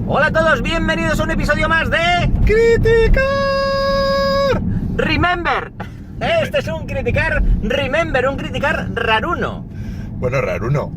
Hola a todos, bienvenidos a un episodio más de ¡Criticar! Remember. Este es un criticar Remember, un criticar raruno. Bueno, raruno.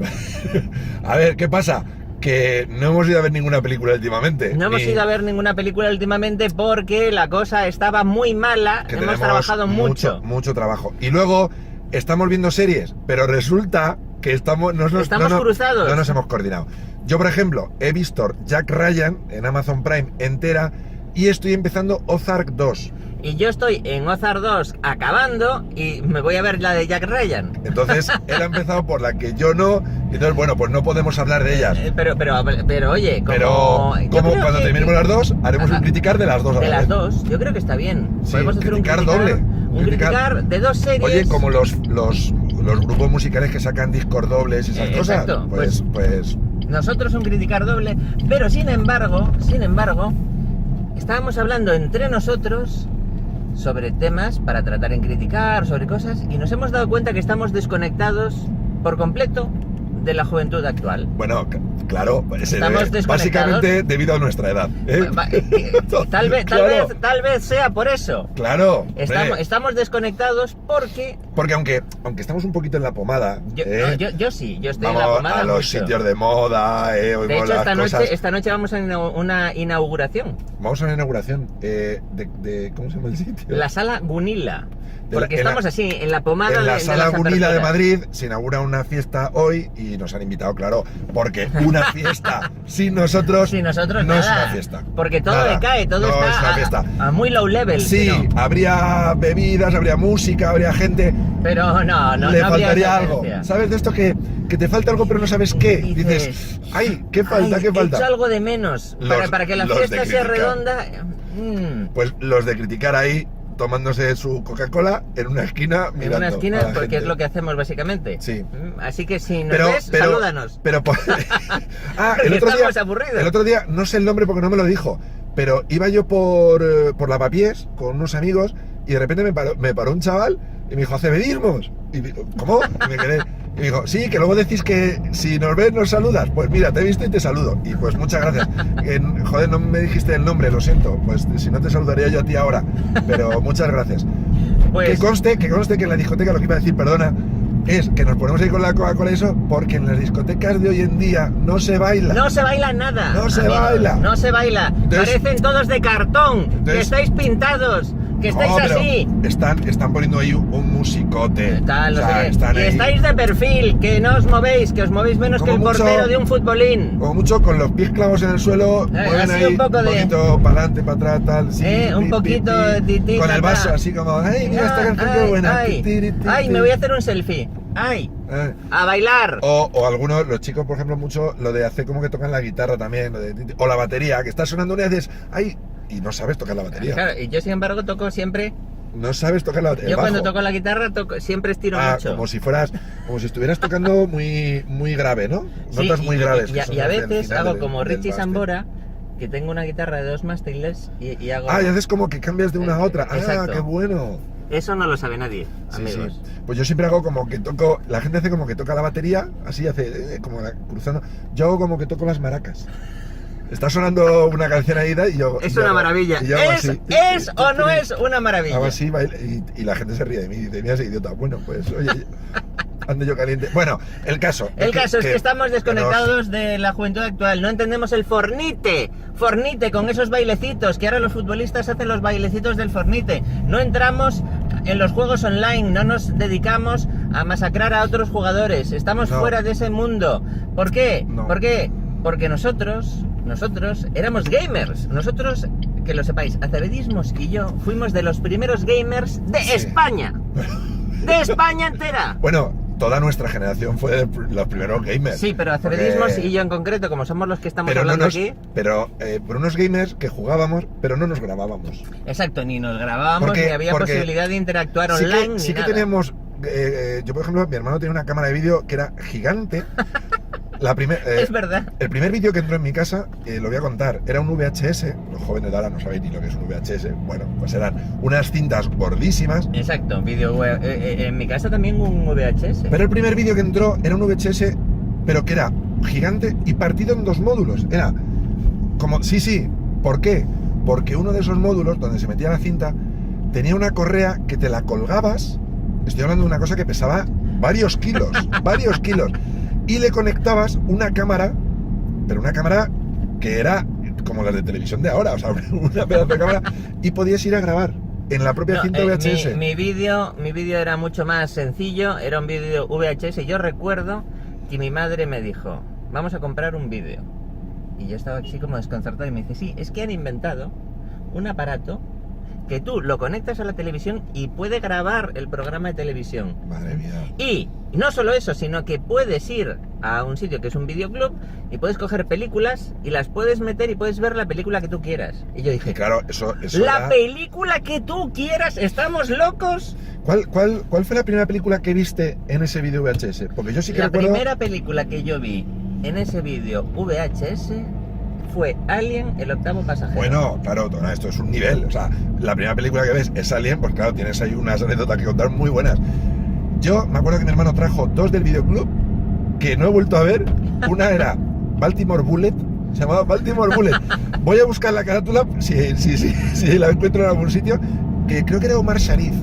A ver, ¿qué pasa? Que no hemos ido a ver ninguna película últimamente. No hemos ido a ver ninguna película últimamente porque la cosa estaba muy mala. Que hemos trabajado mucho. Mucho trabajo. Y luego estamos viendo series, pero resulta que estamos cruzados. No nos hemos coordinado. Yo, por ejemplo, he visto Jack Ryan en Amazon Prime entera y estoy empezando Ozark 2. Y yo estoy en Ozark 2 acabando y me voy a ver la de Jack Ryan. Entonces, él ha empezado por la que yo no, y entonces, bueno, pues no podemos hablar de ellas. Pero oye, como cuando terminemos las dos, haremos un criticar de las dos a la vez. De las dos, yo creo que está bien. Sí, podemos hacer criticar un doble. Un criticar de dos series. Oye, como los grupos musicales que sacan discos dobles y esas cosas. Exacto, pues nosotros un criticar doble, pero sin embargo, estábamos hablando entre nosotros sobre temas para tratar en criticar, sobre cosas, y nos hemos dado cuenta que estamos desconectados por completo de la juventud actual. Bueno, claro, estamos desconectados. Básicamente debido a nuestra edad. Tal vez sea por eso. Claro. Estamos desconectados porque aunque estamos un poquito en la pomada. Yo estoy vamos en la pomada a los mucho. Sitios de moda. De hecho, esta noche vamos a una inauguración. Vamos a una inauguración de ¿cómo se llama el sitio? La Sala Gunilla. Porque estamos así, en la pomada en la Sala de Gunilla de Madrid se inaugura una fiesta hoy y nos han invitado, claro, porque una fiesta sin nosotros no nada, es una fiesta. Porque todo nada, decae, todo no está es una fiesta. A muy low level. Sí, ¿no? Habría bebidas, habría música, habría gente. Pero no le faltaría algo. esencia. ¿Sabes de esto que te falta algo pero no sabes qué? Dices, ay, ¿qué falta? ¿Qué falta? He hecho algo de menos para que la fiesta sea redonda. Pues los de criticar ahí, tomándose su Coca-Cola en una esquina mirando. En una esquina, porque gente. es lo que hacemos básicamente. Sí. Así que si nos ves, salúdanos. el otro día, no sé el nombre porque no me lo dijo, pero iba yo por Lavapiés con unos amigos y de repente me paró un chaval y me dijo, ¿acebedismos? Y digo, ¿cómo? Y me quedé. Y me dijo, sí, que luego decís que si nos ves nos saludas. Pues mira, te he visto y te saludo. Y pues muchas gracias. Joder, no me dijiste el nombre, lo siento. Pues si no te saludaría yo a ti ahora. Pero muchas gracias. Pues... Que conste que en la discoteca lo que iba a decir, perdona, es que nos ponemos ahí con la Coca-Cola eso porque en las discotecas de hoy en día no se baila. No se baila nada. No se baila. No se baila. Entonces, parecen todos de cartón. Que estáis pintados. Que estáis así. Están poniendo ahí un musicote. Estáis de perfil, que no os movéis, que os movéis menos que el portero de un futbolín. Como mucho con los pies clavos en el suelo, mueven ahí un poquito para adelante, para atrás, tal. Sí, un poquito con el vaso así como, ay, mira esta canción qué buena. Ay, me voy a hacer un selfie. Ay, a bailar. O algunos, los chicos, por ejemplo, mucho lo de hacer como que tocan la guitarra también, o la batería, que está sonando una y dices, ay, y no sabes tocar la batería. Claro, y yo sin embargo toco siempre. No sabes tocar la batería. Yo cuando toco la guitarra siempre estiro mucho. Como si estuvieras tocando muy, muy grave, ¿no? Notas muy graves. Y a veces hago como Richie Sambora, que tengo una guitarra de 2 mástiles y hago. Y haces como que cambias de una a otra. Exacto. Qué bueno. Eso no lo sabe nadie, amigos. Sí. Pues yo siempre hago como que toco. La gente hace como que toca la batería, así hace como cruzando. Yo hago como que toco las maracas. Está sonando una canción ahí y yo. Es una maravilla. ¿Es o no es una maravilla? Hago así y la gente se ríe de mí y dice, mira ese idiota. Bueno, pues oye, ando yo caliente. Bueno, el caso es que estamos desconectados de la juventud actual. No entendemos el Fornite con esos bailecitos, que ahora los futbolistas hacen los bailecitos del Fornite. No entramos en los juegos online, no nos dedicamos a masacrar a otros jugadores. Estamos fuera de ese mundo. ¿Por qué? ¿Por qué? Porque nosotros éramos gamers. Nosotros, que lo sepáis, Acebedismos y yo fuimos de los primeros gamers de España. De España entera. Bueno, toda nuestra generación fue de los primeros gamers. Sí, pero Acebedismos y yo en concreto, como somos los que estamos hablando aquí. Pero por unos gamers que jugábamos, pero no nos grabábamos. Exacto, ni nos grabábamos, ni había posibilidad de interactuar online. Sí que teníamos. Yo, por ejemplo, mi hermano tenía una cámara de vídeo que era gigante. Es verdad. El primer vídeo que entró en mi casa, lo voy a contar, era un VHS. Los jóvenes de ahora no sabéis ni lo que es un VHS. Bueno, pues eran unas cintas gordísimas. Exacto, vídeo en mi casa también un VHS. Pero el primer vídeo que entró era un VHS, pero que era gigante y partido en 2 módulos. Era Sí, ¿por qué? Porque uno de esos módulos donde se metía la cinta tenía una correa que te la colgabas, estoy hablando de una cosa que pesaba varios kilos, y le conectabas una cámara, pero una cámara que era como las de televisión de ahora, o sea, una pedazo de cámara, y podías ir a grabar en la propia cinta VHS. Mi vídeo era mucho más sencillo, era un vídeo VHS. Yo recuerdo que mi madre me dijo, vamos a comprar un vídeo. Y yo estaba así como desconcertado y me dice, sí, es que han inventado un aparato que tú lo conectas a la televisión y puede grabar el programa de televisión. Madre mía. Y no solo eso, sino que puedes ir a un sitio que es un videoclub y puedes coger películas y las puedes meter y puedes ver la película que tú quieras. Y yo dije, Y claro, eso la era... película que tú quieras, ¿estamos locos? ¿Cuál fue la primera película que viste en ese vídeo VHS? Porque yo sí que La recuerdo... primera película que yo vi en ese vídeo VHS fue Alien, el octavo pasajero. Bueno, claro, esto es un nivel. O sea, la primera película que ves es Alien, pues claro, tienes ahí unas anécdotas que contar muy buenas. Yo me acuerdo que mi hermano trajo 2 del videoclub que no he vuelto a ver. Una era Baltimore Bullet, se llamaba Baltimore Bullet. Voy a buscar la carátula, si la encuentro en algún sitio, que creo que era Omar Sharif.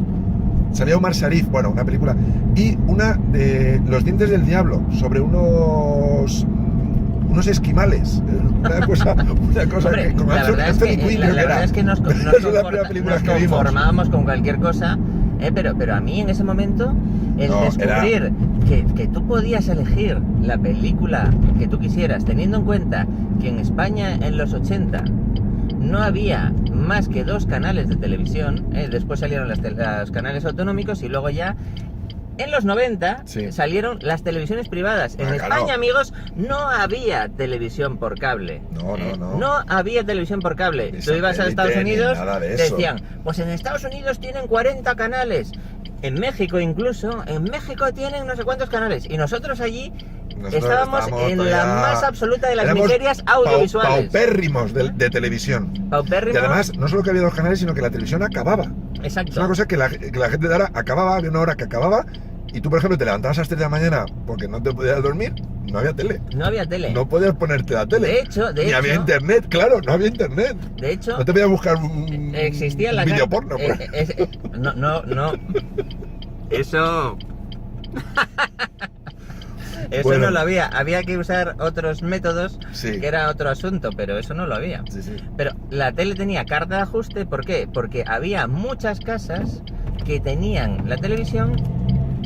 Salía Omar Sharif, bueno, una película. Y una de Los dientes del diablo, sobre unos esquimales, una cosa Hombre, que con la verdad es que nos conformábamos con cualquier cosa, pero a mí en ese momento el descubrir que tú podías elegir la película que tú quisieras, teniendo en cuenta que en España en los 80 no había más que 2 canales de televisión, después salieron los canales autonómicos y luego ya en los 90 salieron las televisiones privadas. En España, claro, amigos, no había televisión por cable. No había televisión por cable. Tú ibas a Estados Unidos, te decían, pues en Estados Unidos tienen 40 canales. En México incluso, en México tienen no sé cuántos canales. Y nosotros allí estábamos en la más absoluta de las miserias audiovisuales. Paupérrimos de televisión. Paupérrimos. Y además, no solo que había 2 canales, sino que la televisión acababa. Exacto. Es una cosa que la gente de ahora acababa, había una hora que acababa, y tú, por ejemplo, te levantabas a las 3 de la mañana porque no te podías dormir, no había tele. No había tele. No podías ponerte la tele. De hecho. Ni había internet, claro, no había internet. De hecho. No te podías buscar un vídeo porno. No. Eso... Eso bueno, no lo había. Había que usar otros métodos, sí, que era otro asunto, pero eso no lo había. Sí. Pero la tele tenía carta de ajuste, ¿por qué? Porque había muchas casas que tenían la televisión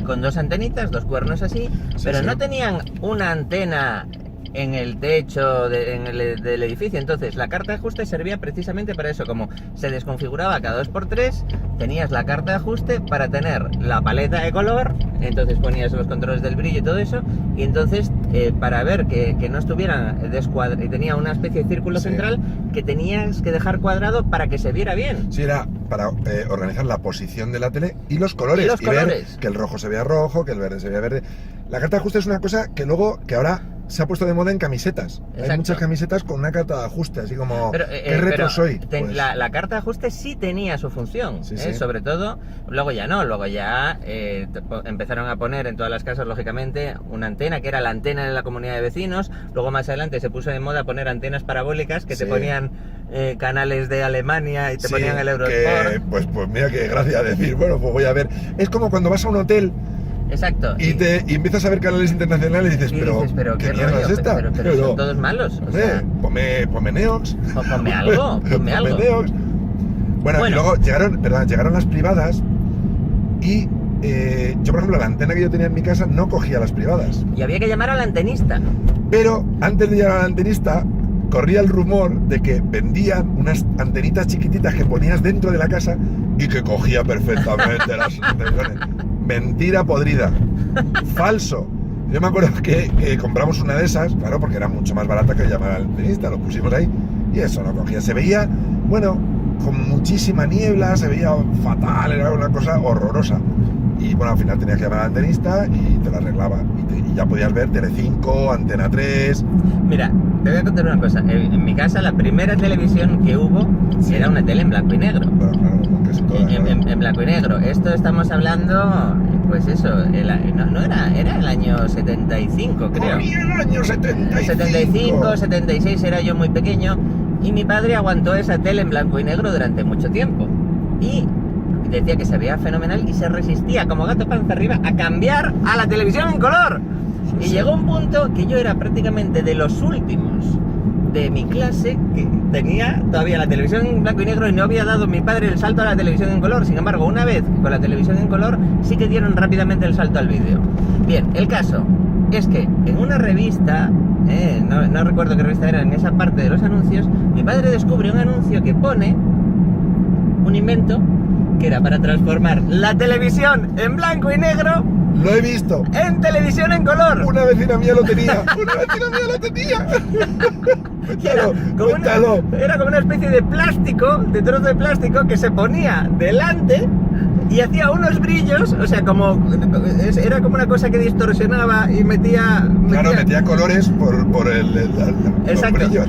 con 2 antenitas, 2 cuernos así, pero no tenían una antena en el techo del edificio. Entonces la carta de ajuste servía precisamente para eso. Como se desconfiguraba cada 2x3, tenías la carta de ajuste para tener la paleta de color, entonces ponías los controles del brillo y todo eso, y entonces para ver que no estuvieran descuadrados, y tenía una especie de círculo central que tenías que dejar cuadrado para que se viera bien. Sí, era para organizar la posición de la tele y los colores, y ver que el rojo se vea rojo, que el verde se vea verde. La carta de ajuste es una cosa que ahora se ha puesto de moda en camisetas. Exacto. Hay muchas camisetas con una carta de ajuste, así como, ¿qué retro soy? Pues... La carta de ajuste sí tenía su función, sobre todo, luego ya empezaron a poner en todas las casas, lógicamente, una antena, que era la antena de la comunidad de vecinos. Luego más adelante se puso de moda poner antenas parabólicas que te ponían canales de Alemania y te ponían el Eurosport. Pues mira qué gracia decir, bueno, pues voy a ver. Es como cuando vas a un hotel. Exacto. Y ves a ver canales internacionales y dices, pero ¿qué mierda es esta? Pero son todos malos. Ponme Neox. Ponme algo. Neox. Bueno, y luego llegaron las privadas y yo, por ejemplo, la antena que yo tenía en mi casa no cogía las privadas. Y había que llamar al antenista. Pero antes de llegar al antenista, corría el rumor de que vendían unas antenitas chiquititas que ponías dentro de la casa y que cogía perfectamente las televisiones. Mentira podrida. Falso. Yo me acuerdo que compramos una de esas, claro, porque era mucho más barata que llamar al antenista, lo pusimos ahí y eso no cogía. Se veía, con muchísima niebla, se veía fatal, era una cosa horrorosa. Y al final tenías que llamar al antenista y te lo arreglaba. Y ya podías ver Telecinco, Antena 3. Mira, te voy a contar una cosa. En mi casa la primera televisión que hubo era una tele en blanco y negro. Claro, casi todas, en blanco y negro. Esto estamos hablando, pues eso, era el año 75, creo. ¡Ay, el año 75! 75, 76, era yo muy pequeño. Y mi padre aguantó esa tele en blanco y negro durante mucho tiempo. Y decía que se veía fenomenal y se resistía como gato panza arriba a cambiar a la televisión en color. Y llegó un punto que yo era prácticamente de los últimos de mi clase que tenía todavía la televisión en blanco y negro y no había dado mi padre el salto a la televisión en color. Sin embargo, una vez con la televisión en color sí que dieron rápidamente el salto al vídeo. Bien, el caso es que en una revista, no recuerdo qué revista era, en esa parte de los anuncios, mi padre descubre un anuncio que pone un invento que era para transformar la televisión en blanco y negro Lo he visto. en televisión en color. Una vecina mía lo tenía. Una vecina mía lo tenía. Cuéntalo. Era como una especie de plástico, de trozo de plástico que se ponía delante y hacía unos brillos, o sea, era como una cosa que distorsionaba y metía colores por los brillos.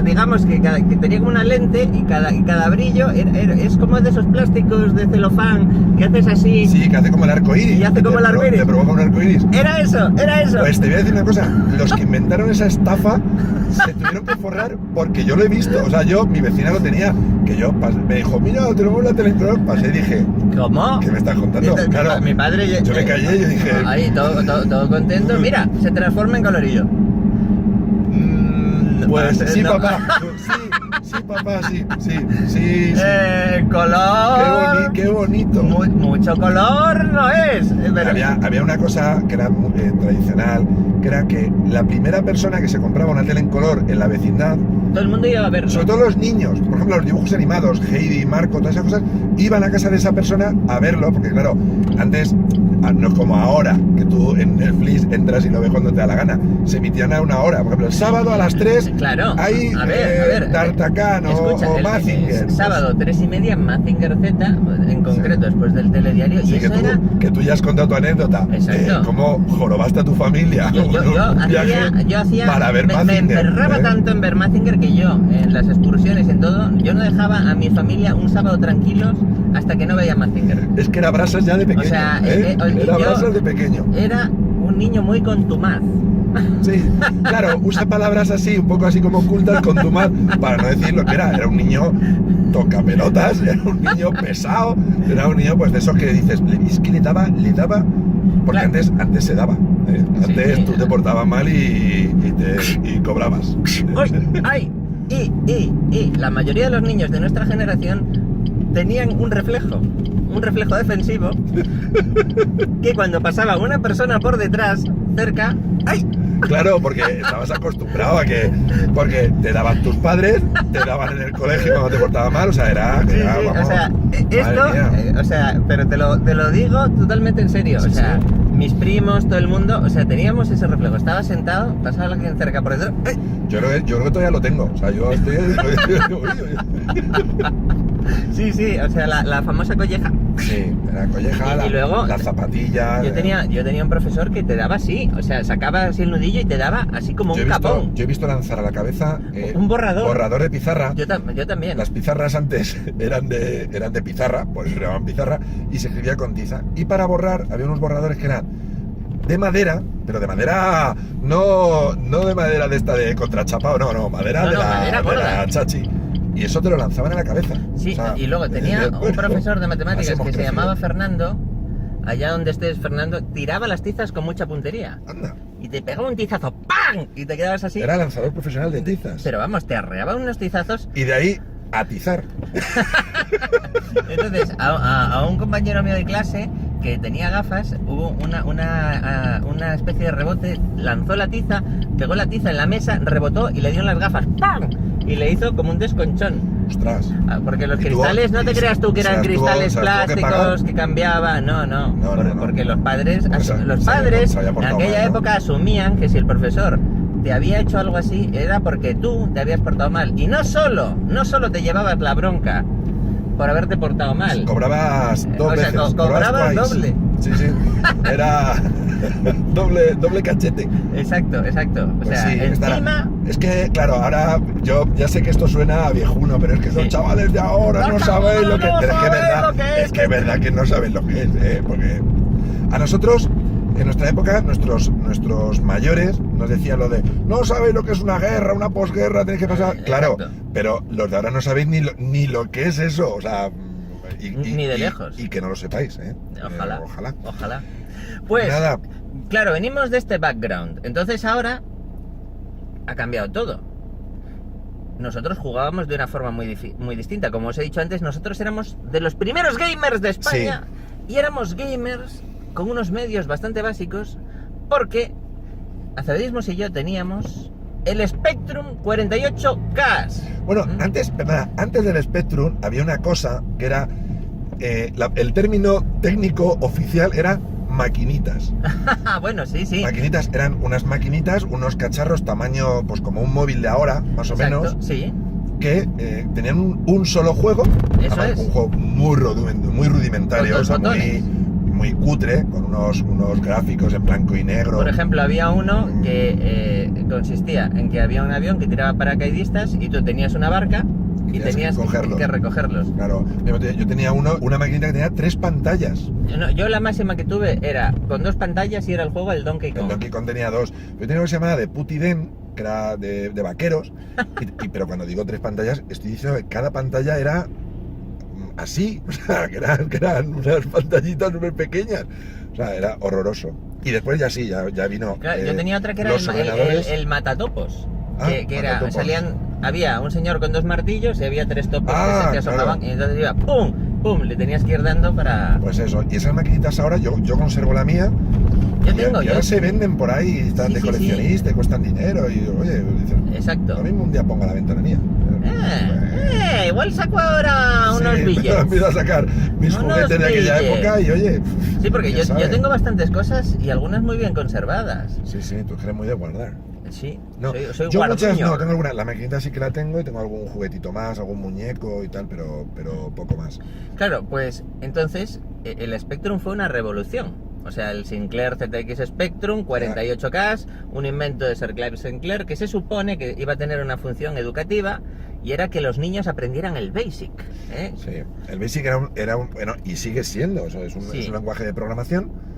Digamos que tenía como una lente y cada brillo es como de esos plásticos de celofán que haces así. Sí, que hace como el arco iris. Y hace como el arco iris. Te provoca un arco iris. Era eso. Pues te voy a decir una cosa, los que inventaron esa estafa se tuvieron que forrar porque yo lo he visto. O sea, mi vecina lo tenía, que yo me dijo, mira, tenemos la tele en color. Pasé y dije, ¿cómo? ¿Qué me estás contando? Claro, mi padre... Yo me callé y yo dije... Ahí, todo contento. Mira, se transforma en colorillo. Pues sí, no. papá. Sí, papá, sí. Color... Qué bonito. Mucho color no es. Pero... Había una cosa que era tradicional, que era que la primera persona que se compraba una tele en color en la vecindad, todo el mundo iba a verlo. sobre todo los niños, por ejemplo los dibujos animados, Heidi, Marco, todas esas cosas, iban a casa de esa persona a verlo, porque claro, antes, no es como ahora, que tú en Netflix entras y lo ves cuando te da la gana, se emitían a una hora, por ejemplo el sábado a las 3 claro, hay a ver, D'Artagnan o Mazinger. El sábado 3:30 Mazinger Z, en concreto, después del telediario, sí, y eso que tú ya has contado tu anécdota. Exacto. Cómo jorobaste a tu familia. Yo hacía para ver me emperraba tanto en ver Mazinger que yo, en las excursiones y en todo, yo no dejaba a mi familia un sábado tranquilos hasta que no veía Mazinger. Es que era brasas ya de pequeño. O sea, era brasas de pequeño. Era un niño muy contumaz. Sí, claro, usa palabras así, un poco así como ocultas, contumaz, para no decir lo que era. Era un niño tocapelotas, era un niño pesado, era un niño pues de esos que dices, es que le daba, porque claro. antes se daba. Antes sí, tú te portabas mal y cobrabas. ¡Ay! Y la mayoría de los niños de nuestra generación tenían un reflejo defensivo, que cuando pasaba una persona por detrás, cerca, ¡ay! Claro, porque estabas acostumbrado a que... Porque te daban tus padres, te daban en el colegio cuando te portabas mal, o sea, Sí, vamos, o sea, esto, pero te lo digo totalmente en serio, Sí, o sea, sí. mis primos, todo el mundo, o sea, teníamos ese reflejo, estaba sentado, pasaba alguien cerca por detrás, ¡ay! Yo creo que todavía lo tengo, o sea, yo estoy... Sí, o sea, la famosa colleja. Sí, la colleja, Y luego, las zapatillas... Yo tenía un profesor que te daba así, o sea, sacaba así el nudillo y te daba así como un capón. Yo he visto lanzar a la cabeza un borrador de pizarra. Yo también. Las pizarras antes eran de pizarra, por eso se llamaban pizarra, y se escribía con tiza. Y para borrar había unos borradores que eran de madera, pero de madera no de madera de esta de contrachapado, no, madera de la chachi. Y eso te lo lanzaban a la cabeza. Sí, o sea, y luego tenía un profesor de matemáticas que se llamaba Fernando. Allá donde estés, Fernando, tiraba las tizas con mucha puntería. Anda. Y te pegaba un tizazo, ¡pam! Y te quedabas así. Era lanzador profesional de tizas. Pero vamos, te arreaba unos tizazos. Y de ahí a tizar. Entonces, a un compañero mío de clase que tenía gafas, hubo una especie de rebote, lanzó la tiza, pegó la tiza en la mesa, rebotó y le dio en las gafas, ¡pam! Y le hizo como un desconchón. Ostras. Porque los cristales, no te creas tú que eran cristales plásticos que cambiaban, no. Porque los padres, en aquella época asumían que si el profesor te había hecho algo así, era porque tú te habías portado mal. Y no solo te llevabas la bronca por haberte portado mal. Cobrabas dos veces. Cobrabas doble. Sí, era doble cachete. Exacto. O sea, sí, encima... Es que, claro, ahora yo ya sé que esto suena a viejuno, pero es que los chavales de ahora no saben lo que... Pero es que es verdad que no saben lo que es, porque a nosotros en nuestra época nuestros mayores nos decían lo de no sabéis lo que es una guerra, una posguerra, tenéis que pasar. Claro, pero los de ahora no sabéis ni lo que es eso, o sea, ni de lejos. Y que no lo sepáis, ¿eh? Ojalá. Pues, nada. Claro, venimos de este background. Entonces ahora ha cambiado todo. Nosotros jugábamos de una forma muy distinta. Como os he dicho antes, nosotros éramos de los primeros gamers de España. Sí. Y éramos gamers con unos medios bastante básicos, porque Acebedismos y yo teníamos el Spectrum 48K. Bueno, antes del Spectrum había una cosa que era el término técnico oficial era maquinitas. Bueno, sí. Maquinitas eran unas maquinitas, unos cacharros tamaño, pues como un móvil de ahora, más o menos. Sí. Que tenían un solo juego. Eso es. Un juego muy rudimentario, o sea, muy cutre, con unos gráficos en blanco y negro. Por ejemplo, había uno que consistía en que había un avión que tiraba paracaidistas y tú tenías una barca y tenías que recogerlos. Claro, yo tenía una maquinita que tenía 3 pantallas. Yo la máxima que tuve era con 2 pantallas y era el juego del Donkey Kong. El Donkey Kong tenía 2. Yo tenía una que se llamaba de Putiden, que era de vaqueros, pero cuando digo 3 pantallas, estoy diciendo que cada pantalla era así, o sea, que eran unas pantallitas súper pequeñas, o sea, era horroroso. Y después ya vino. Claro, yo tenía otra que era el matatopos, que era, había un señor con 2 martillos y había 3 topos que asomaban, claro. Y entonces iba ¡pum! Le tenías que ir dando para... Pues eso, y esas maquinitas ahora, yo conservo la mía. Y ahora se venden por ahí, están de coleccionista y cuestan dinero. Y oye, dicen, exacto. Lo mismo un día ponga la venta la mía. Igual saco ahora unos billetes. Empiezo a sacar mis juguetes de aquella época y oye. Sí, porque yo tengo bastantes cosas y algunas muy bien conservadas. Sí, tú eres muy de guardar. Sí, no, soy yo guarduño. Muchas no, tengo alguna, la maquinita sí que la tengo y tengo algún juguetito más, algún muñeco y tal, pero poco más. Claro, pues entonces el Spectrum fue una revolución. O sea, el Sinclair ZX Spectrum 48K, un invento de Sir Clive Sinclair que se supone que iba a tener una función educativa y era que los niños aprendieran el BASIC. Sí, el BASIC era un bueno, y sigue siendo, o sea, es un lenguaje de programación.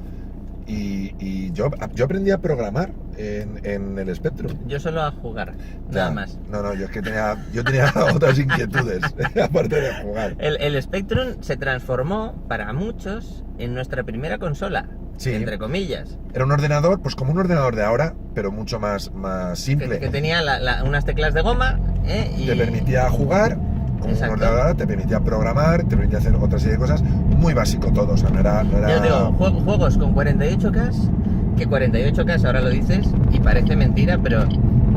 Y yo aprendí a programar en el Spectrum. Yo solo a jugar, nada más. No, yo es que tenía otras inquietudes, aparte de jugar. El Spectrum se transformó para muchos en nuestra primera consola, entre comillas. Era un ordenador, pues como un ordenador de ahora, pero mucho más simple. Que tenía unas teclas de goma, y te permitía jugar. Como un ordenador, te permitía programar, te permitía hacer otra serie de cosas, muy básico todo, o sea, no era... Yo digo, juegos con 48K, que 48K ahora lo dices y parece mentira, pero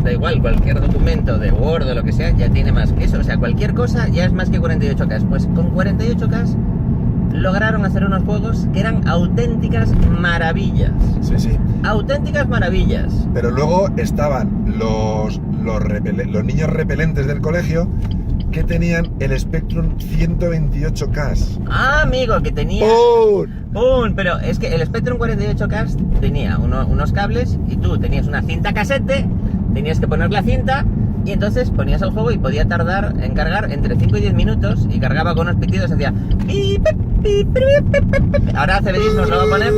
da igual, cualquier documento de Word o lo que sea ya tiene más que eso, o sea, cualquier cosa ya es más que 48K, pues con 48K lograron hacer unos juegos que eran auténticas maravillas. Sí. Auténticas maravillas. Pero luego estaban los niños repelentes del colegio que tenían el Spectrum 128K. Ah, amigo, que tenía... ¡Pum! Pero es que el Spectrum 48K tenía unos cables y tú tenías una cinta casete, tenías que poner la cinta y entonces ponías el juego y podía tardar en cargar entre 5 y 10 minutos y cargaba con unos pitidos, hacía... Ahora Acebedismos lo va a poner.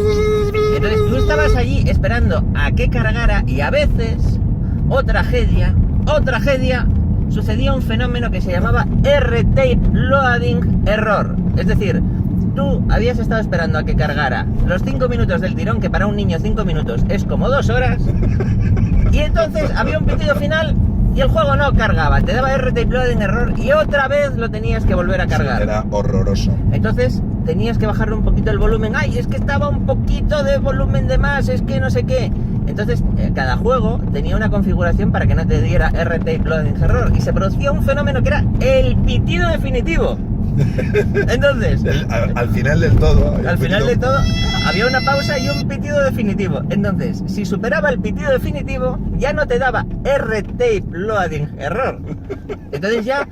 Entonces tú estabas allí esperando a que cargara y a veces, ¡oh tragedia! Sucedía un fenómeno que se llamaba R-Tape Loading Error. Es decir, tú habías estado esperando a que cargara los 5 minutos del tirón, que para un niño 5 minutos es como 2 horas, y entonces había un pitido final y el juego no cargaba, te daba R-Tape Loading Error y otra vez lo tenías que volver a cargar. Sí, era horroroso. Entonces tenías que bajarle un poquito el volumen. ¡Ay, es que estaba un poquito de volumen de más! Es que no sé qué. Entonces, cada juego tenía una configuración para que no te diera R-Tape Loading Error y se producía un fenómeno que era el pitido definitivo. Entonces, al final del todo. Al final de todo, había una pausa y un pitido definitivo. Entonces, si superaba el pitido definitivo, ya no te daba R-Tape Loading Error. Entonces ya...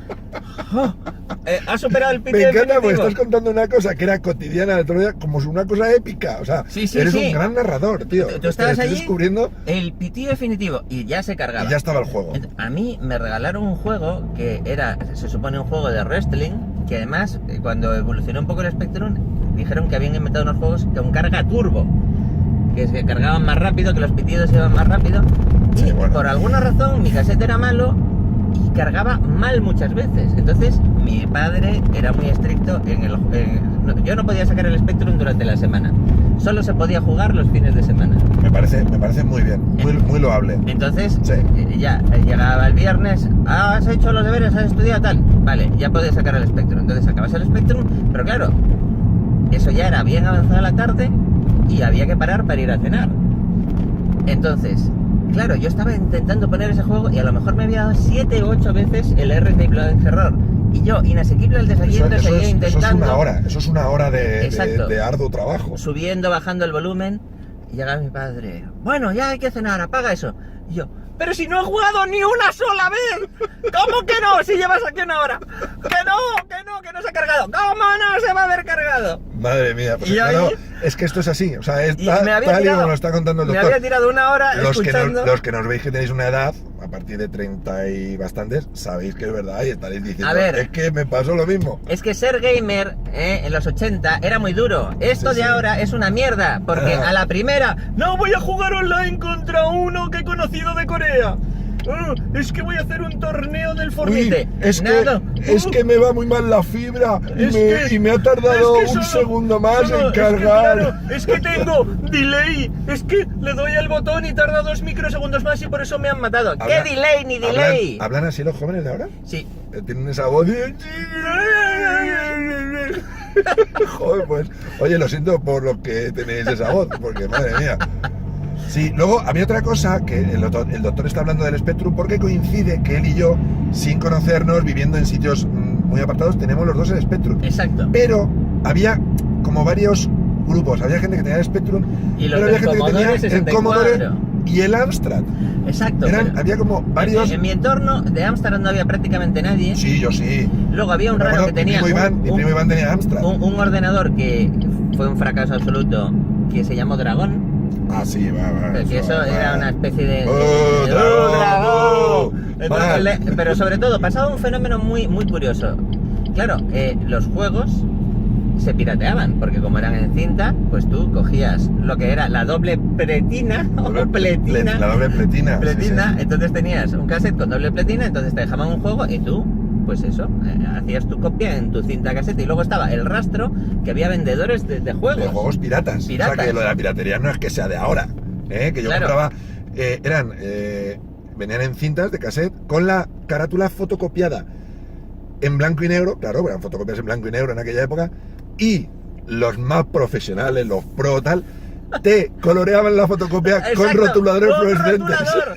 ha superado el pitido definitivo. Me encanta, porque estás contando una cosa que era cotidiana de otro día, como una cosa épica. O sea, eres un gran narrador, tío. Tú estabas allí descubriendo el pitido definitivo y ya se cargaba. Y ya estaba el juego. A mí me regalaron un juego que era, se supone, un juego de wrestling, que además, cuando evolucionó un poco el Spectrum, dijeron que habían inventado unos juegos con carga turbo. que se cargaban más rápido, que los pitidos iban más rápido. Y Sí, bueno. por alguna razón mi cassette era malo y cargaba mal muchas veces. Entonces mi padre era muy estricto yo no podía sacar el Spectrum durante la semana. Solo se podía jugar los fines de semana. Me parece muy bien, muy loable. Entonces, Sí. ya llegaba el viernes, has hecho los deberes, has estudiado tal, vale, ya podías sacar el Spectrum. Entonces sacabas el Spectrum, pero claro, eso ya era bien avanzada la tarde y había que parar para ir a cenar. Entonces, claro, yo estaba intentando poner ese juego y a lo mejor me había dado 7 u 8 veces el R-Table Error. Y yo, inasequible al desayuno, seguía intentando. Eso es una hora Exacto. de arduo trabajo. Subiendo, bajando el volumen. Y llega mi padre, bueno, ya hay que cenar, apaga eso. Y yo, pero si no he jugado ni una sola vez. ¿Cómo que no? Si llevas aquí una hora. Que no se ha cargado. ¿Cómo no se va a haber cargado? Madre mía, pues Y claro, ahí- es que esto es así, o sea, es Y tal me había y tirado- como lo está contando el Me doctor. había tirado una hora escuchando. Los que nos veis que tenéis una edad, a partir de 30 y bastantes, sabéis que es verdad y estaréis diciendo, A ver. es que me pasó lo mismo. Es que ser gamer en los 80 era muy duro. Esto Sí, de sí. ahora es una mierda. Porque Ah. a la primera, no voy a jugar online contra uno que he conocido de Corea. Es que voy a hacer un torneo del Fortnite. Uy, es Nada. que me va muy mal la fibra y me ha tardado es que un segundo más en cargar. Es que tengo delay. Es que le doy al botón y tarda 2 microsegundos más y por eso me han matado. Habla- ¿Qué delay ni delay? ¿Hablan así los jóvenes de ahora? Sí. Tienen esa voz. Joder, pues. Oye, lo siento por lo que tenéis esa voz, porque madre mía. Sí, luego había otra cosa que el doctor está hablando del Spectrum porque coincide que él y yo, sin conocernos, viviendo en sitios muy apartados, tenemos los dos el Spectrum. Exacto. Pero había como varios grupos, había gente que tenía el Spectrum, Y los pero había del gente que tenía Commodore el 64. Commodore y el Amstrad. Exacto. pero Había como varios. En mi entorno de Amsterdam no había prácticamente nadie. Sí, yo sí. Luego había un Me raro acuerdo, que tenía mi primo Iván tenía Amstrad. un ordenador que fue un fracaso absoluto, que se llamó Dragón. Ah, sí, va. Que eso era una especie de... ¡Oh, Dragón! Entonces, Mal. pero sobre todo, pasaba un fenómeno muy curioso. Claro, los juegos se pirateaban, porque como eran en cinta, pues tú cogías lo que era la doble pletina, o pletina. La doble pletina. Pletina, sí, sí. entonces tenías un cassette con doble pletina, entonces te dejaban un juego y tú, pues eso, hacías tu copia en tu cinta cassette y luego estaba el rastro que había vendedores de juegos. De juegos piratas. O Piratas. sea que lo de la piratería no es que sea de ahora. Que yo Claro. compraba. Venían en cintas de cassette con la carátula fotocopiada en blanco y negro. Claro, eran fotocopias en blanco y negro en aquella época. Y los más profesionales, los pro tal, te coloreaban la fotocopia con Exacto, rotuladores con fluorescentes. rotulador.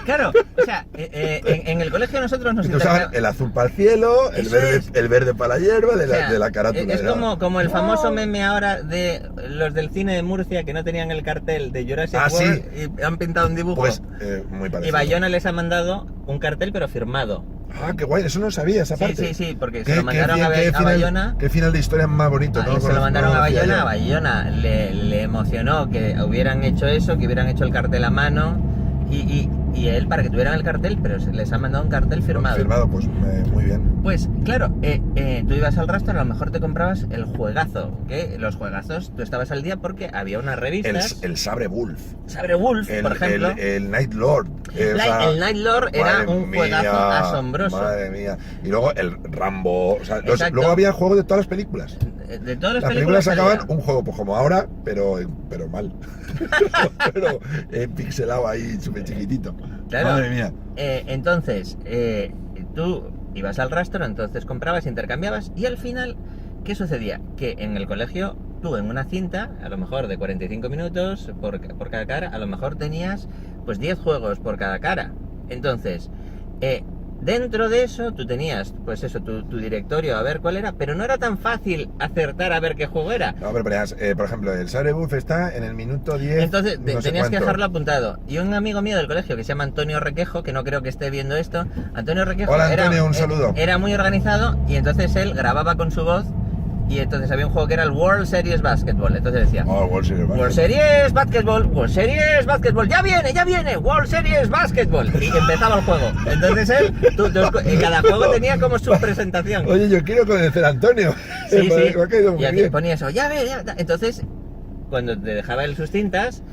Claro, o sea, en el colegio nosotros nos Y usaban el azul para el cielo, Eso es. el verde para la hierba de, O sea, de la carátula. es Era- como el famoso meme ahora de los del cine de Murcia que no tenían el cartel de Jurassic Ah, sí. World y han pintado un dibujo. Pues muy Y parecido. Bayona les ha mandado un cartel pero firmado. Ah, qué guay, eso no sabía esa parte. Sí, porque Qué- se lo mandaron qué a final- Bayona. Qué final de historia más bonito, Ah, ¿no? y se lo mandaron No a conocía Bayona, yo. a Bayona le emocionó que hubieran hecho eso, que hubieran hecho el cartel a mano y él para que tuvieran el cartel, pero les ha mandado un cartel firmado. Firmado, pues muy bien. Pues claro, tú ibas al rastro, a lo mejor te comprabas el juegazo, que los juegazos tú estabas al día porque había unas revistas. El Sabre Wolf. Sabre Wolf, por ejemplo. El Night Lord. El Night Lord era madre un juegazo mía, asombroso. Madre mía. Y luego el Rambo. O sea, Exacto. luego había juegos de todas las películas. De todas Las películas sacaban salía. un juego pues como ahora, pero mal. pero pixelado ahí, súper chiquitito. Claro. Madre mía. Entonces, tú ibas al rastro, entonces comprabas, intercambiabas y al final, ¿qué sucedía? Que en el colegio, tú en una cinta, a lo mejor de 45 minutos por cada cara, a lo mejor tenías pues 10 juegos por cada cara. Entonces, dentro de eso, tú tenías, pues eso, tu directorio a ver cuál era, pero no era tan fácil acertar a ver qué juego era. No, pero ponías, por ejemplo, el Sabre Wolf está en el minuto 10. Entonces no sé tenías que cuánto. dejarlo apuntado. Y un amigo mío del colegio que se llama Antonio Requejo, que no creo que esté viendo esto, Antonio Requejo Hola, Antonio, un saludo. era muy organizado y entonces él grababa con su voz y entonces había un juego que era el World Series Basketball. Entonces decía, Oh, World Series World Basketball. Series Basketball, World Series Basketball, ya viene, World Series Basketball. Y empezaba el juego. Entonces él, y cada juego tenía como su presentación. Oye, yo quiero conocer a Antonio. Sí, sí. Me ha caído muy Y aquí bien. ponía eso, ya ve. Entonces, cuando te dejaba él sus cintas,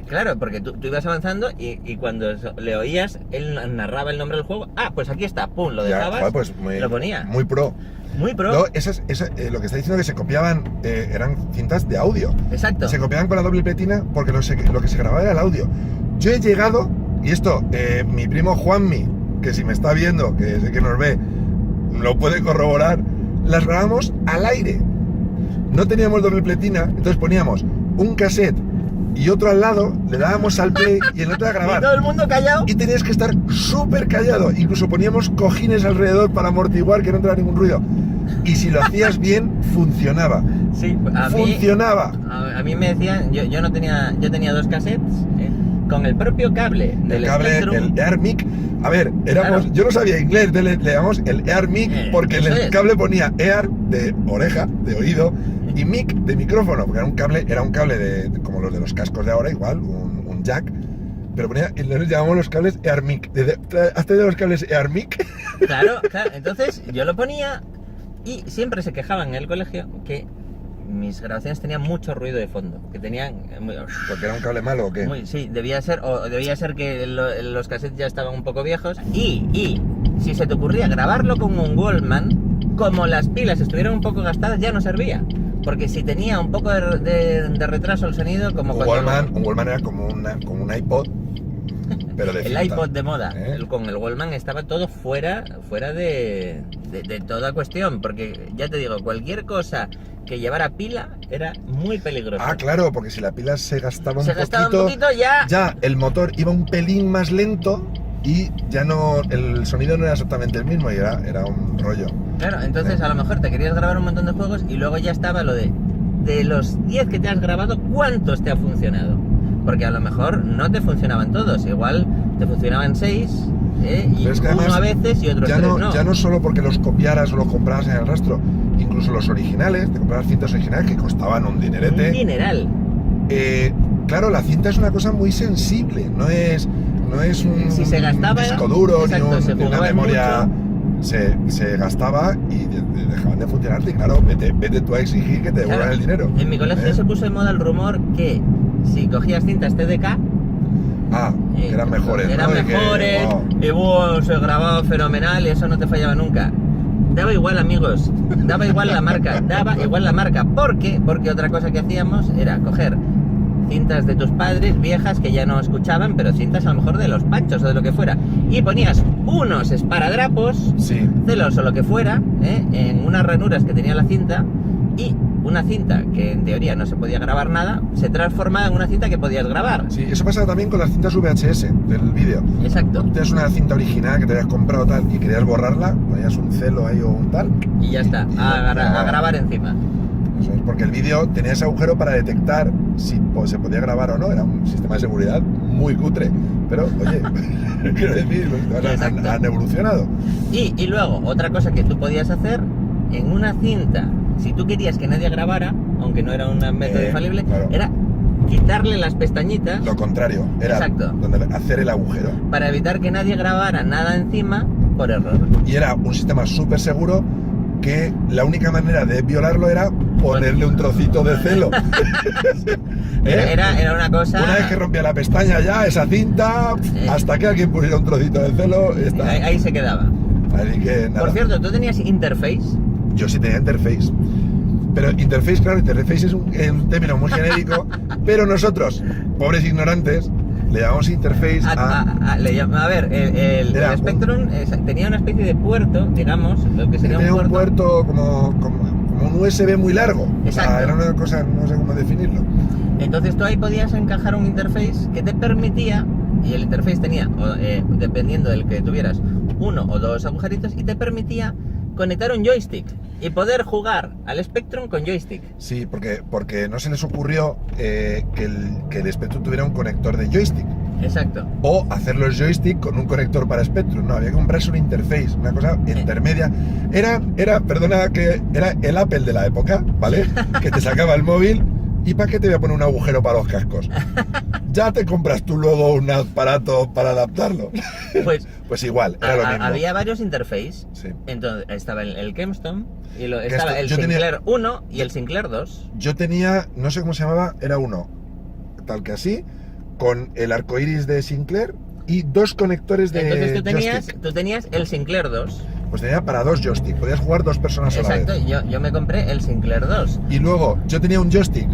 claro, porque tú ibas avanzando y cuando le oías, él narraba el nombre del juego. Ah, pues aquí está, pum, lo Ya, dejabas, joder, pues lo ponía. Muy pro. Muy pro. No, lo que está diciendo que se copiaban, eran cintas de audio. Exacto. Se copiaban con la doble pletina porque lo que se grababa era el audio. Yo he llegado, y esto, mi primo Juanmi, que si me está viendo, que sé que nos ve, lo puede corroborar, las grabamos al aire. No teníamos doble pletina, entonces poníamos un cassette y otro al lado, le dábamos al play y el otro a grabar. Y todo el mundo callado. Y tenías que estar súper callado. Incluso poníamos cojines alrededor para amortiguar que no entrara ningún ruido. Y si lo hacías bien, funcionaba. Sí, funcionaba. A mí me decían, yo no tenía, yo tenía 2 cassettes, con el propio cable del El cable, Spectrum. el Air Mic. A ver, éramos, Claro. yo no sabía inglés, le llamamos el Air Mic porque en eso el es. cable ponía Air de oreja, de oído, y Mic de micrófono, porque era un cable de como los de los cascos de ahora, igual, un jack. Pero ponía, y le llamamos los cables Air Mic. ¿Has tenido los cables Air Mic? Claro, entonces yo lo ponía y siempre se quejaban en el colegio que mis grabaciones tenían mucho ruido de fondo, que tenían ¿Porque era un cable malo o qué? sí, debía ser que los cassettes ya estaban un poco viejos y si se te ocurría grabarlo con un Walkman, como las pilas estuvieran un poco gastadas ya no servía, porque si tenía un poco de retraso el sonido, como Un Walkman era como un iPod, pero de el cinta. iPod de moda, ¿Eh? con el Walkman estaba todo fuera de toda cuestión, porque ya te digo, cualquier cosa que llevara pila era muy peligroso. Ah, claro, porque si la pila se gastaba un poquito, ya el motor iba un pelín más lento y ya no, el sonido no era exactamente el mismo y era un rollo. Claro, entonces a lo mejor te querías grabar un montón de juegos y luego ya estaba lo de los 10 que te has grabado, ¿cuántos te ha funcionado? Porque a lo mejor no te funcionaban todos, igual te funcionaban 6, y Pero es que uno además, a veces y otros 3 no. Ya no solo porque los copiaras o los compraras en el rastro, incluso los originales, te comprabas cintas originales que costaban un dinerete. Un dineral. Claro, la cinta es una cosa muy sensible, no es un Si se gastaba, disco duro, exacto, se ni una jugaba memoria. Se gastaba y dejaban de funcionarte. Y claro, vete tú a exigir que te devuelvan Claro, el dinero. En mi colegio se puso en moda el rumor que si cogías cintas TDK, Que eran mejores, eran ¿no? De que, mejores, wow. y se grababa fenomenal y eso no te fallaba nunca. Daba igual, amigos, daba igual la marca, ¿por qué? Porque otra cosa que hacíamos era coger cintas de tus padres viejas que ya no escuchaban, pero cintas a lo mejor de los Panchos o de lo que fuera, y ponías unos esparadrapos, Sí. celos o lo que fuera, en unas ranuras que tenía la cinta, y una cinta que en teoría no se podía grabar nada, se transformaba en una cinta que podías grabar. Sí, eso pasaba también con las cintas VHS del vídeo. Exacto. Tienes una cinta original que te habías comprado tal y querías borrarla, ponías un celo ahí o un tal. Y ya está, a grabar encima. Eso es, porque el vídeo tenía ese agujero para detectar si se podía grabar o no. Era un sistema de seguridad muy cutre. Pero, oye, quiero decir, los sistemas han evolucionado. Y luego, otra cosa que tú podías hacer, en una cinta, si tú querías que nadie grabara, aunque no era un método infalible, claro. era quitarle las pestañitas. Lo contrario, era Exacto. donde hacer el agujero. Para evitar que nadie grabara nada encima por error. Y era un sistema súper seguro que la única manera de violarlo era ponerle un trocito de celo. Era una cosa... Una vez que rompía la pestaña ya, esa cinta, hasta que alguien pusiera un trocito de celo, está. Ahí se quedaba. Así que nada. Por cierto, ¿tú tenías interface? Yo sí tenía interface. Pero interface, claro, interface es un término muy genérico, pero nosotros, pobres ignorantes, le llamamos interface A ver, el Spectrum tenía una especie de puerto, digamos, lo que sería tenía un puerto. como un USB muy largo. O sea, Exacto. era una cosa, no sé cómo definirlo. Entonces tú ahí podías encajar un interface que te permitía, y el interface tenía, dependiendo del que tuvieras, 1 o 2 agujeritos, y te permitía conectar un joystick y poder jugar al Spectrum con joystick. Sí, porque no se les ocurrió que el Spectrum tuviera un conector de joystick. Exacto. O hacer los joystick con un conector para Spectrum. No, había que comprarse un interface, una cosa intermedia. Era el Apple de la época, ¿vale? Que te sacaba el móvil y ¿para qué te voy a poner un agujero para los cascos? ya te compras tú luego un aparato para adaptarlo. Pues, Pues igual, era lo mismo. había varios interfaces. Sí. Entonces estaba el Kempston, y Que estaba esto- el yo tenía- Sinclair 1 y el Sinclair 2. Yo tenía, no sé cómo se llamaba, era uno, tal que así, con el arcoiris de Sinclair y dos conectores de Entonces joystick. tú tenías el Sinclair 2. Pues tenía para dos joysticks, podías jugar dos personas a la Exacto, vez. yo me compré el Sinclair 2. Y luego yo tenía un joystick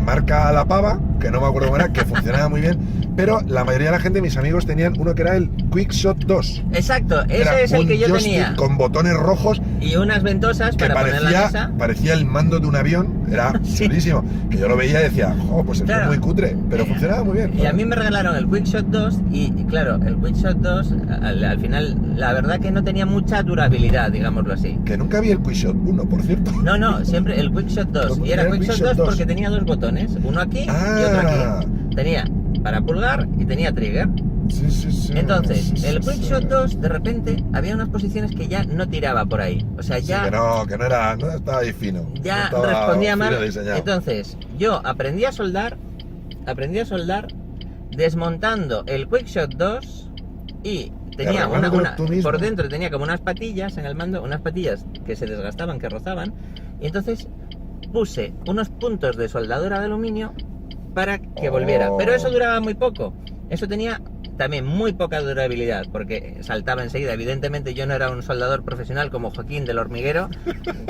marca La Pava, que no me acuerdo cómo era, que funcionaba muy bien, pero la mayoría de la gente, mis amigos, tenían uno que era el Quickshot 2. Exacto, Era ese es el un que yo joystick tenía. con botones rojos Y unas ventosas que para poner la mesa. parecía el mando de un avión, era Sí. chulísimo. Que yo lo veía y decía, oh, pues esto Claro. es muy cutre, pero funcionaba muy bien. Y a mí me regalaron el Quickshot 2 y claro, el Quickshot 2 al final la verdad que no tenía mucha durabilidad, digámoslo así. Que nunca vi el Quickshot 1, por cierto. No, siempre el Quickshot 2. ¿Cómo Y era era el Quickshot Quickshot 2 2? porque tenía dos botones, uno aquí y otro Ah. aquí. Tenía para pulgar y tenía trigger. Sí, sí, sí. Entonces, Sí, el sí, Quickshot sí. 2 de repente había unas posiciones que ya no tiraba por ahí. O sea, Sí, ya que no estaba ahí fino. ya no estaba respondía fino mal. diseñado. Entonces, yo aprendí a soldar desmontando el Quickshot 2 y tenía Arreglándolo tú mismo. por dentro tenía como unas patillas en el mando, unas patillas que se desgastaban, que rozaban, y entonces puse unos puntos de soldadura de aluminio para que volviera. Oh. Pero eso duraba muy poco. Eso tenía también muy poca durabilidad, porque saltaba enseguida. Evidentemente yo no era un soldador profesional como Joaquín del Hormiguero,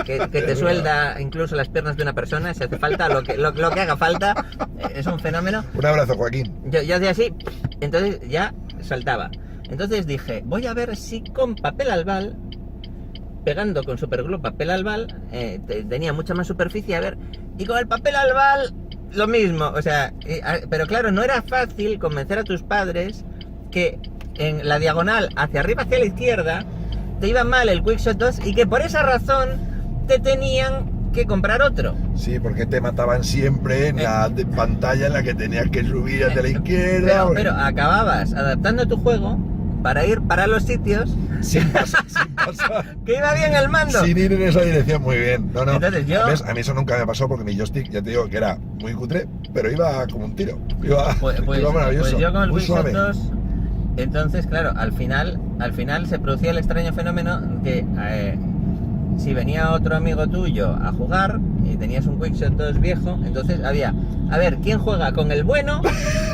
que te suelda incluso las piernas de una persona, si hace falta, lo que haga falta, es un fenómeno. Un abrazo, Joaquín. Yo hacía así, entonces ya saltaba. Entonces dije, voy a ver si con papel albal, pegando con superglue papel albal, tenía mucha más superficie, a ver, y con el papel albal lo mismo, o sea, pero claro, no era fácil convencer a tus padres que en la diagonal hacia arriba, hacia la izquierda, te iba mal el Quickshot 2 y que por esa razón te tenían que comprar otro. Sí, porque te mataban siempre en la pantalla en la que tenías que subir hacia la izquierda. Pero acababas adaptando tu juego para ir para los sitios Sin pasar. que iba bien el mando. Sin ir en esa dirección, muy bien. No, no. Entonces yo- A mí eso nunca me pasó porque mi joystick, ya te digo, que era muy cutre, pero iba como un tiro. Iba, iba maravilloso. Pues yo con el muy Quickshot suave. 2, entonces claro, al final se producía el extraño fenómeno que si venía otro amigo tuyo a jugar y tenías un Quickshot 2 viejo, entonces había, a ver, ¿quién juega con el bueno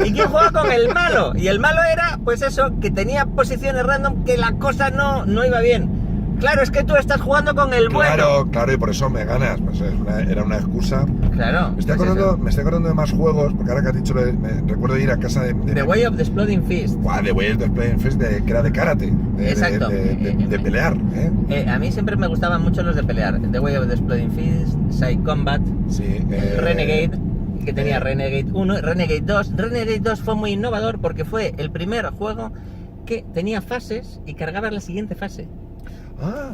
y quién juega con el malo? Y el malo era, pues eso, que tenía posiciones random, que la cosa no iba bien. Claro, es que tú estás jugando con el bueno. Claro, claro, y por eso me ganas. Pues era una excusa. Claro. Me estoy pues eso. acordando de más juegos, porque ahora que has dicho, recuerdo ir a casa de The Way of the Exploding Fist. Guau, The Way of the Exploding Fist, que era de karate, Exacto. de pelear, ¿eh? A mí siempre me gustaban mucho los de pelear. The Way of the Exploding Fist, Side Combat, Sí. Renegade, que tenía eh, Renegade 1 y Renegade 2. Renegade 2 fue muy innovador porque fue el primer juego que tenía fases y cargabas la siguiente fase. Ah,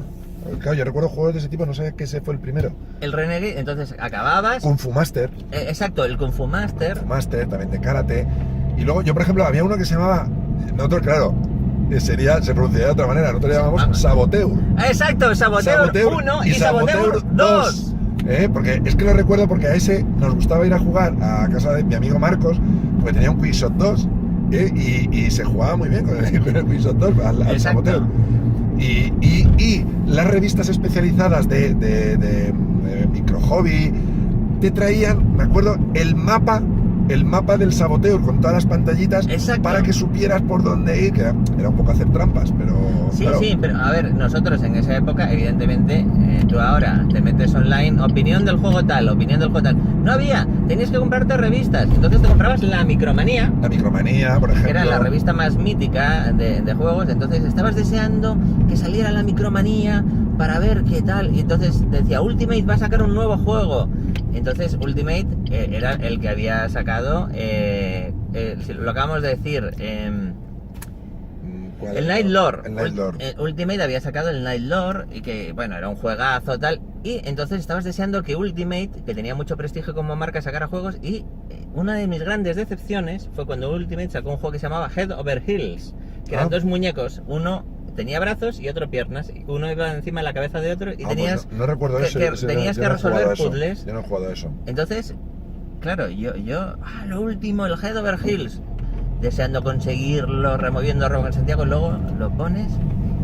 claro, yo recuerdo juegos de ese tipo, no sabía que ese fue el primero. El Renegade, entonces acababas. Kung Fu Master, Exacto, el Kung Fu Master. también de karate. Y luego yo, por ejemplo, había uno que se llamaba, nosotros, claro, se pronunciaría de otra manera, nosotros le llamamos Vamos. Saboteur. Exacto, Saboteur 1 y Saboteur 2. Porque es que lo recuerdo porque a ese nos gustaba ir a jugar a casa de mi amigo Marcos, porque tenía un Quickshot 2 y se jugaba muy bien con el Quickshot 2 al Exacto. Saboteur. Y las revistas especializadas de micro hobby te traían, me acuerdo, el mapa del Saboteur con todas las pantallitas. Exacto. Para que supieras por dónde ir, que era un poco hacer trampas, pero Sí, claro, sí, pero a ver, nosotros en esa época, evidentemente, tú ahora te metes online, opinión del juego tal, opinión del juego tal. No había, tenías que comprarte revistas. Entonces te comprabas la Micromanía, la Micromanía, por ejemplo. que era la revista más mítica de juegos. Entonces estabas deseando que saliera la Micromanía para ver qué tal. Y entonces decía, Ultimate va a sacar un nuevo juego. Entonces Ultimate era el que había sacado, lo acabamos de decir, ¿Cuál el era? Night Lore. El Night Lore. Ultimate había sacado el Night Lore y que, bueno, era un juegazo tal. Y entonces estabas deseando que Ultimate, que tenía mucho prestigio como marca, sacara juegos. Y una de mis grandes decepciones fue cuando Ultimate sacó un juego que se llamaba Head Over Heels, que eran dos muñecos, uno tenía brazos y otro piernas, y uno iba encima de la cabeza de otro y tenías pues no recuerdo eso. tenías que resolver puzzles. Yo no he jugado a eso. Entonces, claro, lo último, el Head Over Heels, deseando conseguirlo, removiendo Robo en Santiago, luego lo pones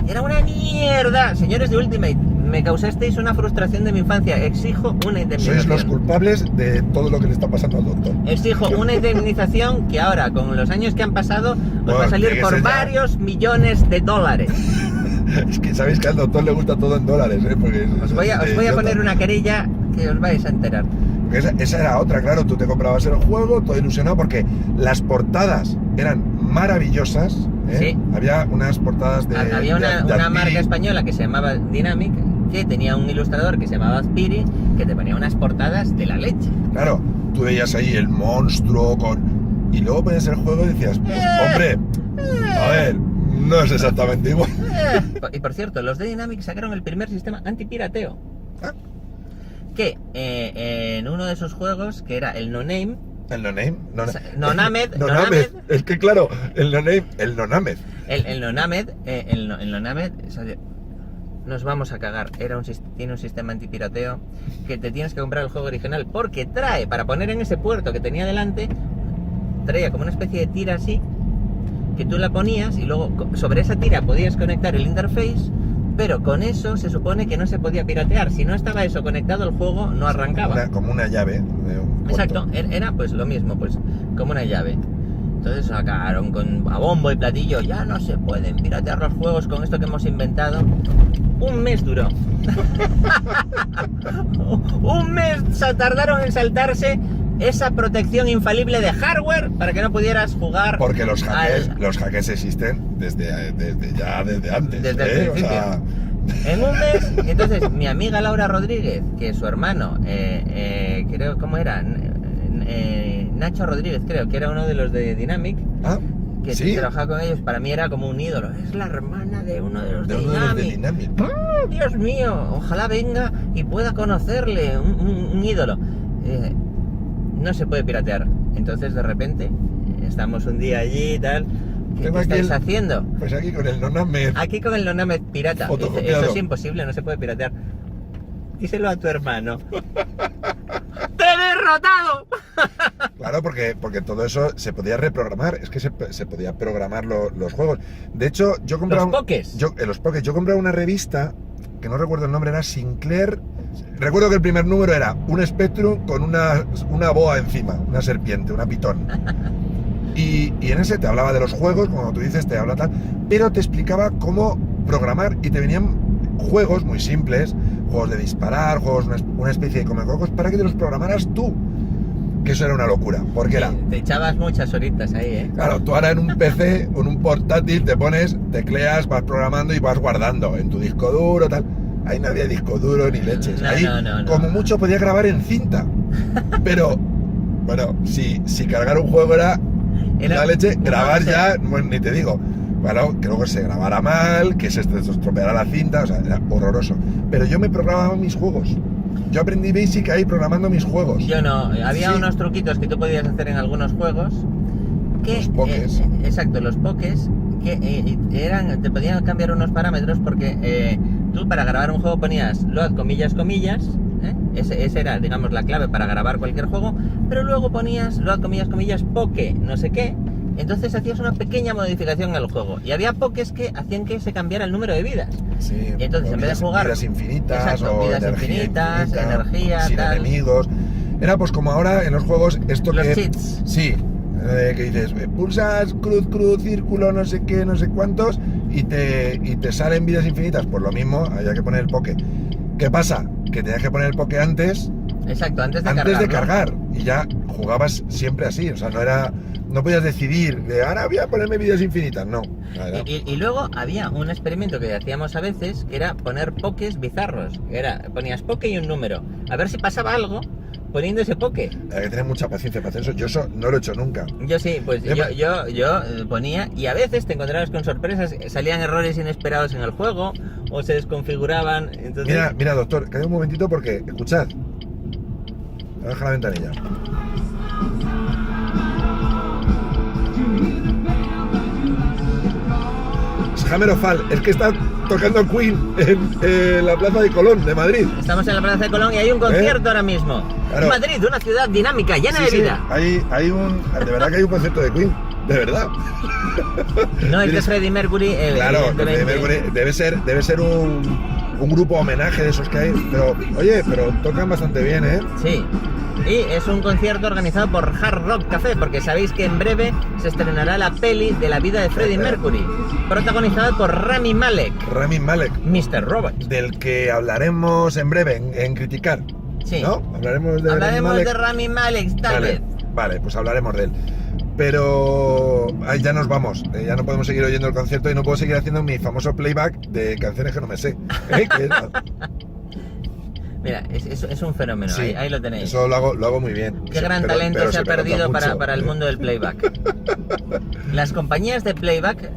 y era una mierda. Señores de Ultimate, me causasteis una frustración de mi infancia, exijo una indemnización. Sois los culpables de todo lo que le está pasando al doctor. Exijo una indemnización que ahora, con los años que han pasado, os va a salir por varios millones de dólares. Es que sabéis que al doctor le gusta todo en dólares, ¿eh? Porque Os voy a poner una querella que os vais a enterar. Esa era otra, claro, tú te comprabas el juego, todo ilusionado, porque las portadas eran maravillosas, ¿eh? Sí. Había unas portadas de... Había una de marca española que se llamaba Dynamic, que tenía un ilustrador que se llamaba Spiri, que te ponía unas portadas de la leche. Claro, tú veías ahí el monstruo con... Y luego ponías el juego y decías, pues, hombre, a ver, no es exactamente igual. Y por cierto, los de Dynamic sacaron el primer sistema antipirateo. ¿Ah? Que en uno de sus juegos, que era el No Name, El No-Name. Nonamed. Es que claro, el No-Name, el Nonamed. El Nonamed, el Nonamed, o sea, nos vamos a cagar. Tiene un sistema antipirateo que te tienes que comprar el juego original porque trae, para poner en ese puerto que tenía delante, traía como una especie de tira así, que tú la ponías y luego sobre esa tira podías conectar el interface, pero con eso se supone que no se podía piratear. Si no estaba eso conectado, el juego no arrancaba. Como una llave de un puerto. Exacto, era pues lo mismo, pues como una llave. Entonces sacaron a bombo y platillo, ya no se pueden piratear los juegos con esto que hemos inventado. Un mes duró. Un mes tardaron en saltarse esa protección infalible de hardware para que no pudieras jugar. Porque los hackers existen desde antes. Desde el principio. O sea... En un mes, entonces mi amiga Laura Rodríguez, que su hermano, creo, ¿cómo era? Nacho Rodríguez, creo que era uno de los de Dynamic, que ¿sí? trabajaba con ellos, para mí era como un ídolo. Es la hermana de uno de los de Dynamic. Dios mío, ojalá venga y pueda conocerle, un ídolo. No se puede piratear. Entonces de repente estamos un día allí y tal. ¿Qué estáis haciendo? Pues aquí con el Nonamed. Aquí con el Nonamed pirata. Eso es imposible, no se puede piratear. Díselo a tu hermano. ¡Te he derrotado! Claro, porque todo eso se podía reprogramar. Es que se podía programar los juegos. De hecho, yo compraba... Los Pokés. Los Pokés. Yo compraba una revista, que no recuerdo el nombre, era Sinclair. Recuerdo que el primer número era un Spectrum con una boa encima, una serpiente, una pitón. Y en ese te hablaba de los juegos, como tú dices, te habla tal, pero te explicaba cómo programar y te venían juegos muy simples, juegos de disparar, juegos, una especie de comecocos, para que te los programaras tú. Que eso era una locura, porque era... Te echabas muchas horitas ahí, ¿eh? Claro, tú ahora en un PC o en un portátil te pones, tecleas, vas programando y vas guardando en tu disco duro, tal. Ahí no había disco duro ni leches. Ahí, como mucho, podía grabar en cinta. Pero, bueno, si cargar un juego era la leche, grabar ya, bueno, ni te digo. Bueno, que luego se grabara mal, que se estropeara la cinta, o sea, era horroroso. Pero yo me programaba mis juegos. Yo aprendí Basic ahí programando mis juegos. Yo no, había unos truquitos que tú podías hacer en algunos juegos. Los pokés. Exacto, los pokés, que te podían cambiar unos parámetros porque tú para grabar un juego ponías load comillas comillas, ese era, digamos, la clave para grabar cualquier juego, pero luego ponías load comillas comillas poke, no sé qué. Entonces hacías una pequeña modificación al juego. Y había pokés que hacían que se cambiara el número de vidas. Sí, y entonces en vez de jugar vidas infinitas, exacto, o vidas infinitas, energía, sin tal. enemigos. Era pues como ahora en los juegos esto los que... cheats. Sí, que dices, pulsas cruz, círculo, no sé qué, no sé cuántos, y te salen vidas infinitas. Pues lo mismo, había que poner el poke. ¿Qué pasa? Que tenías que poner el poke antes. Exacto, antes de cargar. Y ya jugabas siempre así. O sea, no podías decidir de ahora voy a ponerme vidas infinitas. No. Y luego había un experimento que hacíamos a veces, que era poner pokés bizarros. Ponías poke y un número. A ver si pasaba algo poniendo ese poke. Hay que tener mucha paciencia para hacer eso. Yo eso no lo he hecho nunca. Yo sí, pues yo ponía, y a veces te encontrabas con sorpresas, salían errores inesperados en el juego o se desconfiguraban. Entonces... Mira, doctor, calla un momentito porque, escuchad. Voy a dejar la ventanilla. Hammer of Fall. Es que está tocando Queen en la Plaza de Colón, de Madrid. Estamos en la Plaza de Colón y hay un concierto ahora mismo. Claro. Madrid, una ciudad dinámica, llena Sí, de sí, vida. de verdad que hay un concierto de Queen. De verdad. No es de Freddie Mercury, Claro, evidentemente. Freddie Mercury debe ser un grupo homenaje de esos que hay. Pero, oye, pero tocan bastante bien, ¿eh? Sí. Y es un concierto organizado por Hard Rock Café, porque sabéis que en breve se estrenará la peli de la vida de Freddie Mercury, protagonizada por Rami Malek, Rami Malek, Mr. Robot. del que hablaremos en breve en Criticar. Sí. ¿No? Hablaremos de Hablaremos Rami Malek. de Rami Malek, tal vez. Vale, pues hablaremos de él. Pero ahí ya nos vamos, ya no podemos seguir oyendo el concierto y no puedo seguir haciendo mi famoso playback de canciones que no me sé. Que Mira, es un fenómeno, sí, ahí lo tenéis. eso lo hago muy bien. Qué gran talento se ha me nota perdido mucho. para el mundo del playback. Las compañías de playback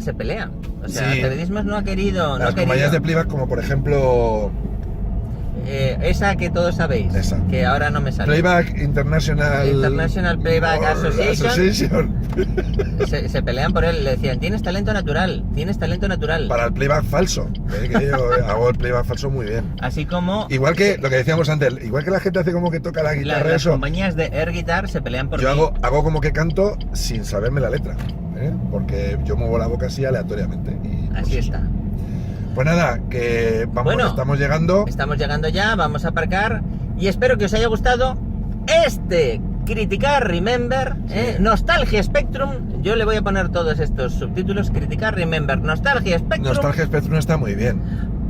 se pelean. O sea, Sí. Televismos no ha querido. Las compañías de playback como por ejemplo esa que todos sabéis, Esa. que ahora no me sale. Playback International Playback Association. Association. Se pelean por él, le decían, tienes talento natural. Para el playback falso. Que yo hago el playback falso muy bien. Así como Igual que lo que decíamos antes, igual que la gente hace como que toca la guitarra, las eso. compañías de air guitar se pelean por Yo mí. hago como que canto sin saberme la letra, ¿eh? Porque yo muevo la boca así aleatoriamente. Y, pues, Así está. Pues nada, que vamos, Bueno, estamos llegando. Estamos llegando ya, vamos a aparcar y espero que os haya gustado este Criticar Remember, Nostalgia Spectrum. Yo le voy a poner todos estos subtítulos: Criticar Remember, Nostalgia Spectrum, Nostalgia Spectrum está muy bien.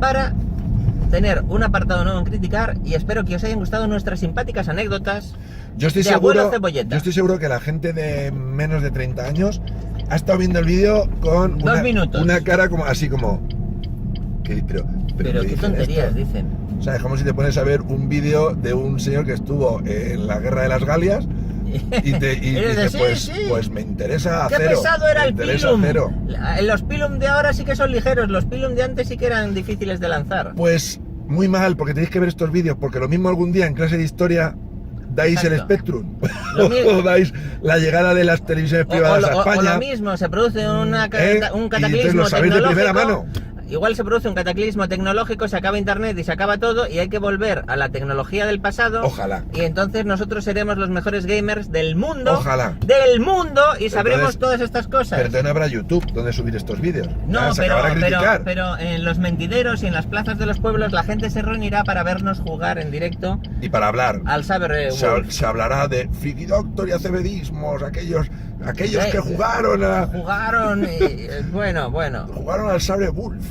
para tener un apartado nuevo en Criticar, y espero que os hayan gustado nuestras simpáticas anécdotas Yo estoy de Abuelo seguro, Cebolleta. yo estoy seguro que la gente de menos de 30 años ha estado viendo el vídeo con 2 minutos. una cara como así como Pero ¿qué qué dicen tonterías esto? dicen. O sea, es como si te pones a ver un vídeo de un señor que estuvo en la guerra de las Galias y dices, dice, sí, sí. pues me interesa ¡Qué cero. pesado era me el interesa Pilum! cero. Los Pilum de ahora sí que son ligeros, los Pilum de antes sí que eran difíciles de lanzar. Pues muy mal, porque tenéis que ver estos vídeos, porque lo mismo algún día en clase de historia dais el Exacto. Spectrum, Lo mismo. o dais la llegada de las televisiones privadas a o España. lo mismo, se produce un Y cataclismo entonces lo sabéis de primera tecnológico. mano. Igual se produce un cataclismo tecnológico, se acaba internet y se acaba todo, y hay que volver a la tecnología del pasado. Ojalá. Y entonces nosotros seremos los mejores gamers del mundo. Ojalá. Del mundo, y sabremos entonces- todas estas cosas. Pero entonces no habrá YouTube donde subir estos vídeos. No, Ya, se acabará de criticar. pero en los mentideros y en las plazas de los pueblos la gente se reunirá para vernos jugar en directo Y para hablar, al Saber se hablará de Friki Doctor y acebedismos, aquellos que jugaron Jugaron y bueno. al Sabre Wolf.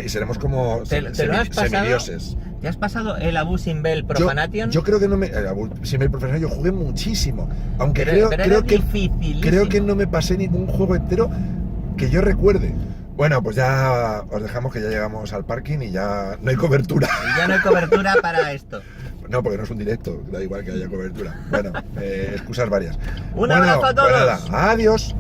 y seremos como ¿Te lo has pasado? semidioses. ¿Te has pasado el Abusing Bell Profanation? Yo creo que no me. Si me profesor, yo jugué muchísimo. Aunque Pero creo era que. dificilísimo. Creo que no me pasé ningún juego entero que yo recuerde. Bueno, pues ya os dejamos, que ya llegamos al parking y ya no hay cobertura. Y ya no hay cobertura para esto. No, porque no es un directo, da igual que haya cobertura. Bueno, excusas varias. Un abrazo a todos. Pues nada, adiós.